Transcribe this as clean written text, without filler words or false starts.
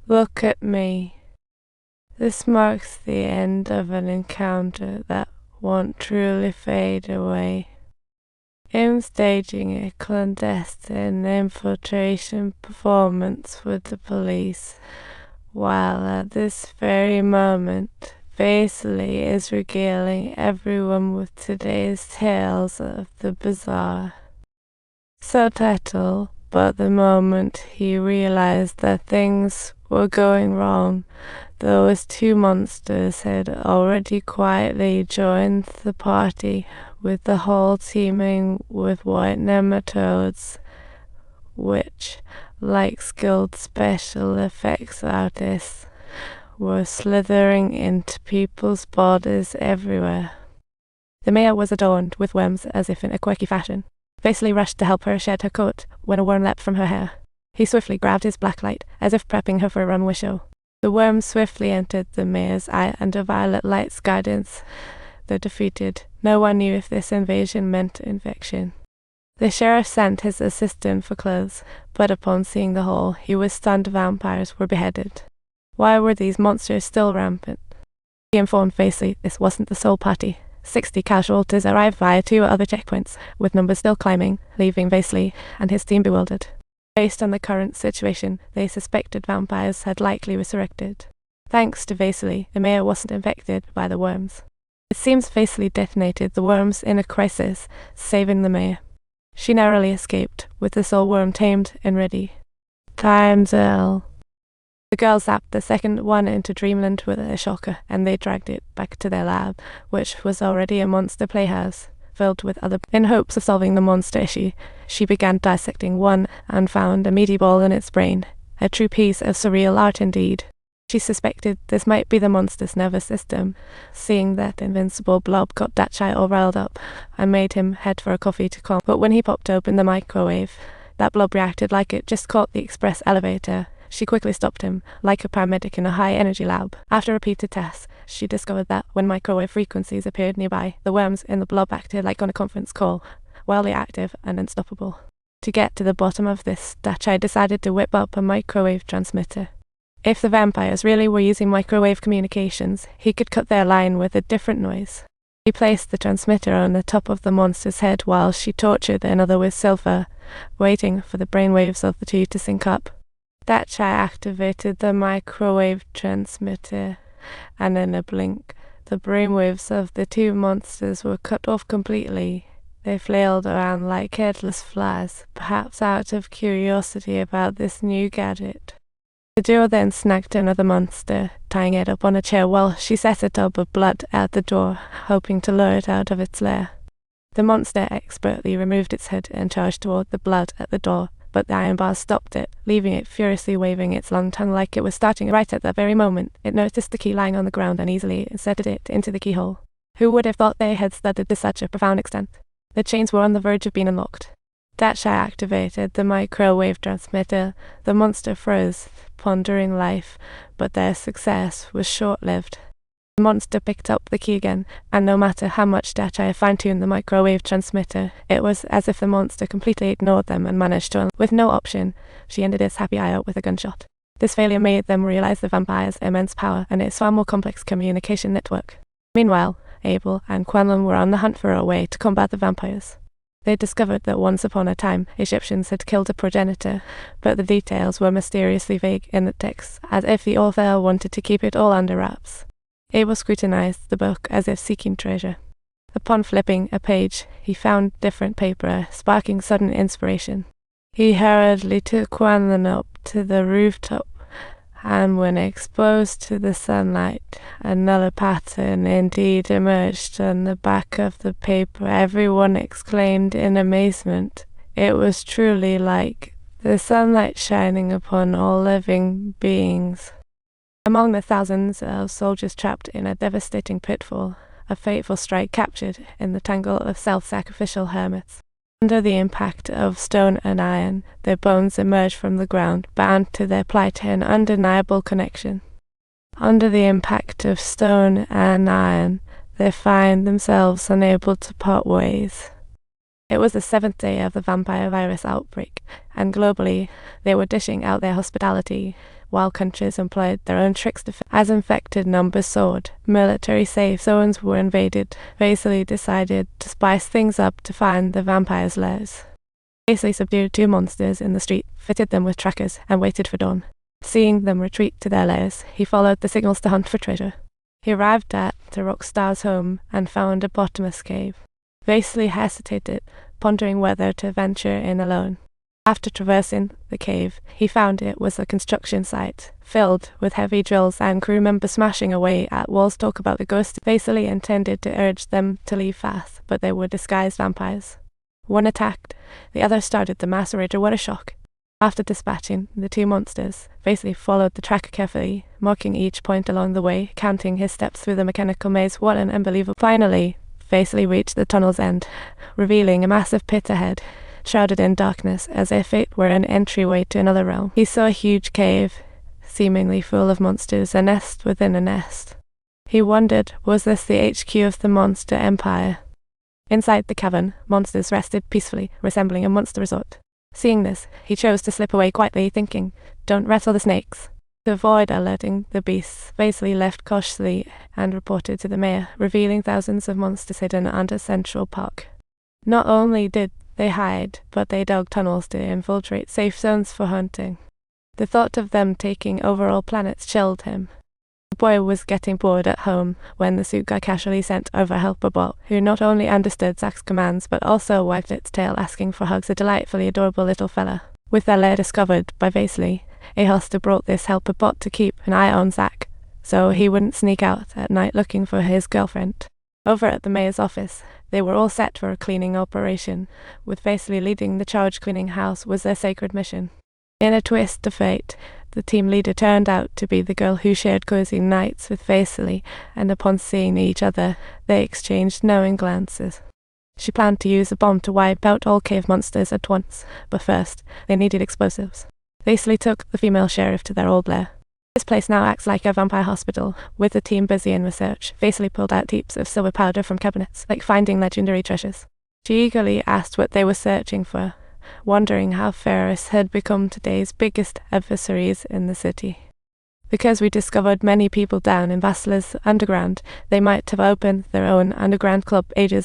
Look at me. This marks the end of an encounter that won't truly fade away. I'm staging a clandestine infiltration performance with the police, while at this very moment, Vasily is regaling everyone with today's tales of the bizarre. Subtitle, but the moment he realized that things were going wrong, those two monsters had already quietly joined the party, with the hall teeming with white nematodes, which, like skilled special effects artists, were slithering into people's bodies everywhere. The mayor was adorned with worms as if in a quirky fashion. Vasily rushed to help her shed her coat when a worm leapt from her hair. He swiftly grabbed his blacklight, as if prepping her for a runaway show. The worm swiftly entered the mayor's eye under violet light's guidance. The defeated, no one knew if this invasion meant infection. The sheriff sent his assistant for clothes, but upon seeing the hole, he was stunned vampires were beheaded. Why were these monsters still rampant? He informed Vasily this wasn't the sole party. 60 casualties arrived via 2 other checkpoints, with numbers still climbing, leaving Vasily and his team bewildered. Based on the current situation, they suspected vampires had likely resurrected. Thanks to Vasily, the mayor wasn't infected by the worms. It seems Vasily detonated the worms in a crisis, saving the mayor. She narrowly escaped, with the soul worm tamed and ready. Time's L. The girls zapped the second one into dreamland with a shocker, and they dragged it back to their lab, which was already a monster playhouse, filled with other. In hopes of solving the monster issue, she began dissecting one and found a meaty ball in its brain, a true piece of surreal art indeed. She suspected this might be the monster's nervous system. Seeing that invincible blob got Datchai all riled up and made him head for a coffee to calm. But when he popped open the microwave, that blob reacted like it just caught the express elevator. She quickly stopped him, like a paramedic in a high-energy lab. After repeated tests, she discovered that when microwave frequencies appeared nearby, the worms in the blob acted like on a conference call, wildly active and unstoppable. To get to the bottom of this, Datchai decided to whip up a microwave transmitter. If the vampires really were using microwave communications, he could cut their line with a different noise. He placed the transmitter on the top of the monster's head while she tortured another with silver, waiting for the brainwaves of the two to sync up. Datchai activated the microwave transmitter, and in a blink, the brainwaves of the two monsters were cut off completely. They flailed around like headless flies, perhaps out of curiosity about this new gadget. The duo then snagged another monster, tying it up on a chair while she set a tub of blood at the door, hoping to lure it out of its lair. The monster expertly removed its head and charged toward the blood at the door, but the iron bars stopped it, leaving it furiously waving its long tongue like it was starting. Right at that very moment, it noticed the key lying on the ground uneasily inserted it into the keyhole. Who would have thought they had studied to such a profound extent? The chains were on the verge of being unlocked. Datchai activated the microwave transmitter. The monster froze, pondering life, but their success was short-lived. The monster picked up the key again, and no matter how much Datchai fine-tuned the microwave transmitter, it was as if the monster completely ignored them and managed to. With no option, she ended its happy eye out with a gunshot. This failure made them realize the vampire's immense power and its far more complex communication network. Meanwhile, Abel and Quenlin were on the hunt for a way to combat the vampires. They discovered that once upon a time, Egyptians had killed a progenitor, but the details were mysteriously vague in the text, as if the author wanted to keep it all under wraps. Abel scrutinized the book as if seeking treasure. Upon flipping a page, he found different paper, sparking sudden inspiration. He hurriedly took Quenlin up to the rooftop, and when exposed to the sunlight, another pattern indeed emerged on the back of the paper. Everyone exclaimed in amazement. It was truly like the sunlight shining upon all living beings. Among the thousands of soldiers trapped in a devastating pitfall, a fateful strike captured in the tangle of self-sacrificial hermits. Under the impact of stone and iron, their bones emerge from the ground, bound to their plight in undeniable connection. Under the impact of stone and iron, they find themselves unable to part ways. It was the 7th day of the vampire virus outbreak, and globally they were dishing out their hospitality, while countries employed their own tricks to as infected numbers soared. Military safe zones were invaded. Vasily decided to spice things up to find the vampires' lairs. Vasily subdued 2 monsters in the street, fitted them with trackers, and waited for dawn. Seeing them retreat to their lairs, he followed the signals to hunt for treasure. He arrived at the rockstar's home and found a bottomless cave. Vasily hesitated, pondering whether to venture in alone. After traversing the cave, he found it was a construction site, filled with heavy drills and crew members smashing away at walls. Talk about the ghosts. Vasily intended to urge them to leave fast, but they were disguised vampires. One attacked, the other started the massacre. What a shock! After dispatching the 2 monsters, Vasily followed the tracker carefully, marking each point along the way, counting his steps through the mechanical maze. What an unbelievable... Finally, Vasily reached the tunnel's end, revealing a massive pit ahead, shrouded in darkness as if it were an entryway to another realm. He saw a huge cave, seemingly full of monsters, a nest within a nest. He wondered, was this the HQ of the monster empire? Inside the cavern, monsters rested peacefully, resembling a monster resort. Seeing this, he chose to slip away quietly, thinking, "Don't rattle the snakes." To avoid alerting the beasts, Vasily left cautiously and reported to the mayor, revealing thousands of monsters hidden under Central Park. Not only did they hide, but they dug tunnels to infiltrate safe zones for hunting. The thought of them taking over all planets chilled him. The boy was getting bored at home when the suit guy casually sent over a helper bot, who not only understood Zack's commands but also wagged its tail asking for hugs. A delightfully adorable little fella. With their lair discovered by Vasily, a hoster brought this helper bot to keep an eye on Zack, so he wouldn't sneak out at night looking for his girlfriend. Over at the mayor's office, they were all set for a cleaning operation, with Vasily leading the charge. Cleaning house was their sacred mission. In a twist of fate, the team leader turned out to be the girl who shared cozy nights with Vasily, and upon seeing each other, they exchanged knowing glances. She planned to use a bomb to wipe out all cave monsters at once, but first, they needed explosives. Vasily took the female sheriff to their old lair. This place now acts like a vampire hospital, with the team busy in research. Vasily pulled out heaps of silver powder from cabinets, like finding legendary treasures. She eagerly asked what they were searching for, wondering how Ferris had become today's biggest adversaries in the city. Because we discovered many people down in Vassala's underground, they might have opened their own underground club ages ago.